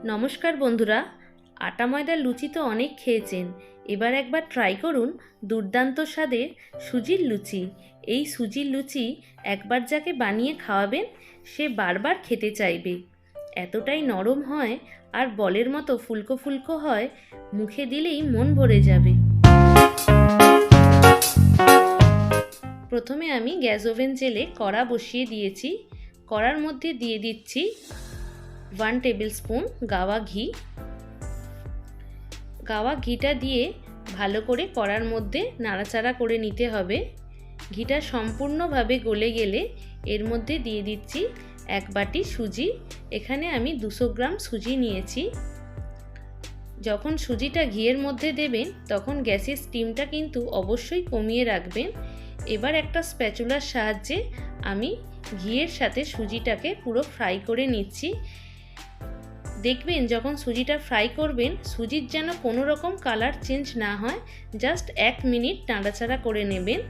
নমস্কার বন্ধুরা, আটা ময়দার লুচি তো অনেক খেয়েছেন। এবার একবার ট্রাই করুন দুর্দান্ত স্বাদের সুজির লুচি। এই সুজির লুচি একবার যাকে বানিয়ে খাওয়াবেন সে বারবার খেতে চাইবে। এতটাই নরম হয় আর বলের মতো ফুলকো ফুলকো হয়, মুখে দিলেই মন ভরে যাবে। প্রথমে আমি গ্যাস ওভেন জেলে কড়া বসিয়ে দিয়েছি। কড়ার মধ্যে দিয়ে দিচ্ছি 1 টেবিল স্পুন গাওয়া ঘি। গাওয়া ঘিটা দিয়ে ভালো করে কড়ার মধ্যে নাড়াচাড়া করে নিতে হবে। ঘিটা সম্পূর্ণভাবে গলে গেলে এর মধ্যে দিয়ে দিচ্ছি 1 বাটি সুজি। এখানে আমি 200 গ্রাম সুজি নিয়েছি। যখন সুজিটা ঘিয়ের মধ্যে দেবেন তখন গ্যাসের স্টিমটা কিন্তু অবশ্যই কমিয়ে রাখবেন। এবার একটা স্প্যাচুলার সাহায্যে আমি ঘিয়ের সাথে সুজিটাকে পুরো ফ্রাই করে নিচ্ছি। দেখবেন যখন সুজিটা ফ্রাই করবেন সুজির যেন কোনো রকম কালার চেঞ্জ না হয়, জাস্ট 1 মিনিট নাড়াচাড়া করে নেবেন।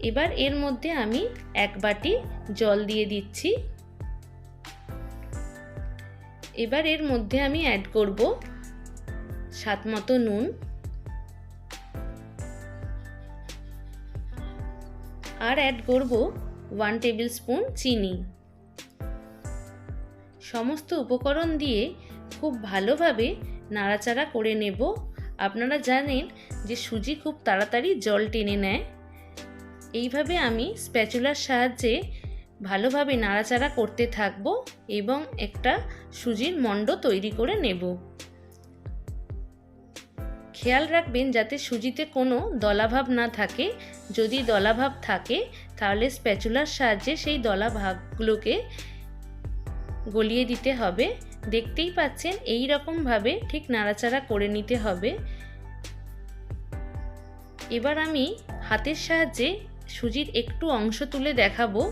এবার এর মধ্যে আমি 1 বাটি জল দিয়ে দিচ্ছি। এবার এর মধ্যে আমি অ্যাড করব স্বাদ মতো নুন, আর অ্যাড করব 1 টেবিল স্পুন চিনি। সমস্ত উপকরণ দিয়ে খুব ভালোভাবে নাড়াচাড়া করে নেব। আপনারা জানেন যে সুজি খুব তাড়াতাড়ি জল টেনে নেয়। এইভাবে আমি স্প্যাচুলার সাহায্যে ভালোভাবে নাড়াচাড়া করতে থাকব এবং একটা সুজির মণ্ড তৈরি করে নেব। খেয়াল রাখবেন যাতে সুজিতে কোনো দলাভাব না থাকে। যদি দলাভাব থাকে তাহলে স্প্যাচুলার সাহায্যে সেই দলাভাবগুলোকে গলিয়ে দিতে হবে। দেখতেই পাচ্ছেন এই রকমভাবে ঠিক নাড়াচাড়া করে নিতে হবে। এবার আমি হাতের সাহায্যে সুজির একটু অংশ তুলে দেখাবো।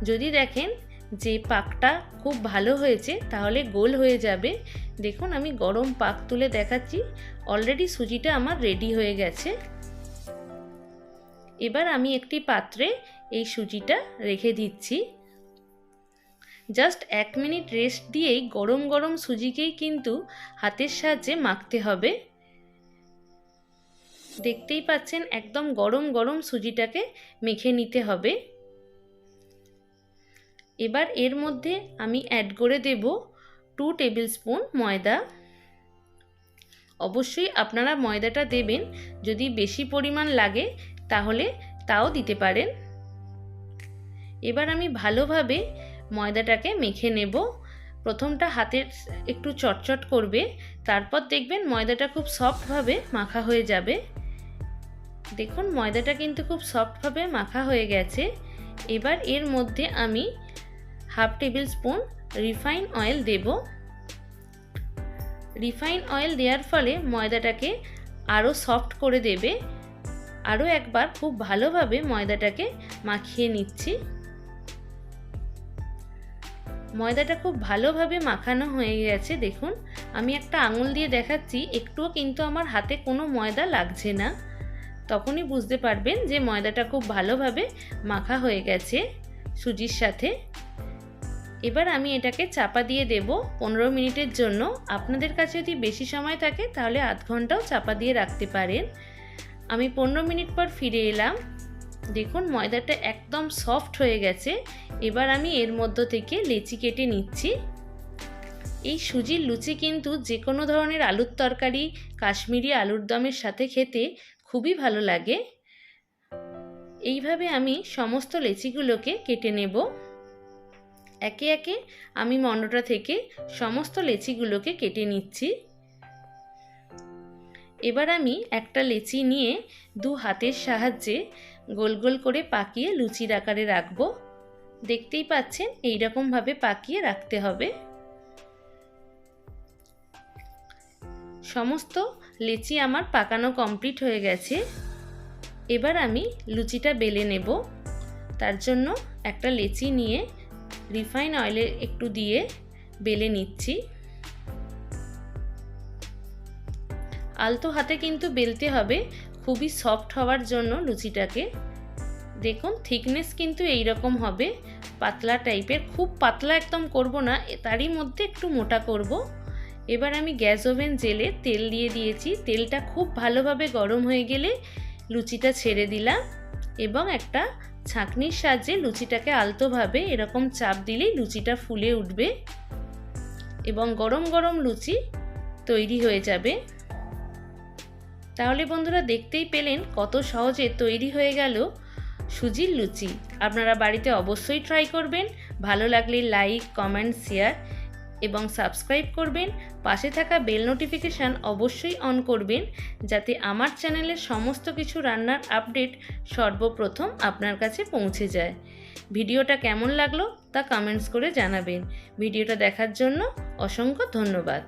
যদি দেখেন যে পাকটা খুব ভালো হয়েছে তাহলে গোল হয়ে যাবে। দেখুন আমি গরম পাক তুলে দেখাচ্ছি। অলরেডি সুজিটা আমার রেডি হয়ে গেছে। এবার আমি একটি পাত্রে এই সুজিটা রেখে দিচ্ছি। জাস্ট 1 মিনিট রেস্ট দিয়েই গরম গরম সুজিকেই কিন্তু হাতের সাহায্যে মাখতে হবে। দেখতেই পাচ্ছেন একদম গরম গরম সুজিটাকে মেখে নিতে হবে। এবার এর মধ্যে আমি অ্যাড করে দেব 2 টেবিল স্পুন ময়দা। অবশ্যই আপনারা ময়দাটা দেবেন, যদি বেশি পরিমাণ লাগে তাহলে তাও দিতে পারেন। এবার আমি ভালোভাবে ময়দাটাকে মেখে নেব। প্রথমটা হাতের একটু চটচট করবে, তারপর দেখবেন ময়দাটা খুব সফটভাবে মাখা হয়ে যাবে। দেখুন ময়দাটা কিন্তু খুব সফটভাবে মাখা হয়ে গেছে। এবার এর মধ্যে আমি 1/2 টেবিল স্পুন রিফাইন অয়েল দেব। রিফাইন অয়েল দেওয়ার ফলে ময়দাটাকে আরও সফট করে দেবে। আরও একবার খুব ভালোভাবে ময়দাটাকে মাখিয়ে নিচ্ছি। ময়দাটা খুব ভালোভাবে মাখানো হয়ে গেছে। দেখুন আমি একটা আঙুল দিয়ে দেখাচ্ছি, একটুও কিন্তু আমার হাতে কোনো ময়দা লাগছে না। তখনই বুঝতে পারবেন যে ময়দাটা খুব ভালোভাবে মাখা হয়ে গেছে সুজির সাথে। এবার আমি এটাকে চাপা দিয়ে দেব 15 মিনিটের জন্য। আপনাদের কাছে যদি বেশি সময় থাকে তাহলে আধ ঘন্টাও চাপা দিয়ে রাখতে পারেন। আমি 15 মিনিট পর ফিরে এলাম। দেখুন ময়দাটা একদম সফট হয়ে গেছে। এবার আমি এর মধ্য থেকে লেচি কেটে নিচ্ছি। এই সুজির লুচি কিন্তু যে কোনো ধরনের আলুর তরকারি, কাশ্মীরি আলুর দমের সাথে খেতে খুবই ভালো লাগে। এইভাবে আমি সমস্ত লেচিগুলোকে কেটে নেব। একে একে আমি মণ্ডটা থেকে সমস্ত লেচিগুলোকে কেটে নিচ্ছি। এবার আমি একটা লেচি নিয়ে 2 হাতের সাহায্যে গোল গোল করে পাকিয়ে লুচির আকারে রাখব। দেখতেই পাচ্ছেন এই রকমভাবে পাকিয়ে রাখতে হবে। সমস্ত লেচি আমার পাকানো কমপ্লিট হয়ে গেছে। এবার আমি লুচিটা বেলে নেব। তার জন্য একটা লেচি নিয়ে রিফাইন অয়েলে একটু দিয়ে বেলে নিচ্ছি। আলতো হাতে কিন্তু বেলতে হবে, খুবই সফট হওয়ার জন্য লুচিটাকে। দেখুন থিকনেস কিন্তু এই রকম হবে, পাতলা টাইপের, খুব পাতলা একদম করব না, তারই মধ্যে একটু মোটা করব। এবার আমি গ্যাস ওভেন জেলে তেল দিয়ে দিয়েছি। তেলটা খুব ভালোভাবে গরম হয়ে গেলে লুচিটা ছেড়ে দিলাম এবং একটা ছাঁকনির সাহায্যে লুচিটাকে আলতোভাবে এরকম চাপ দিলেই লুচিটা ফুলে উঠবে এবং গরম গরম লুচি তৈরি হয়ে যাবে। তাহলে বন্ধুরা দেখতেই পেলেন কত সহজে তৈরি হয়ে গেল সুজির লুচি। আপনারা বাড়িতে অবশ্যই ট্রাই করবেন। ভালো লাগলে লাইক, কমেন্ট, শেয়ার এবং সাবস্ক্রাইব করবেন। পাশে থাকা বেল নোটিফিকেশান অবশ্যই অন করবেন, যাতে আমার চ্যানেলের সমস্ত কিছু রান্নার আপডেট সর্বপ্রথম আপনার কাছে পৌঁছে যায়। ভিডিওটা কেমন লাগলো তা কমেন্টস করে জানাবেন। ভিডিওটা দেখার জন্য অসংখ্য ধন্যবাদ।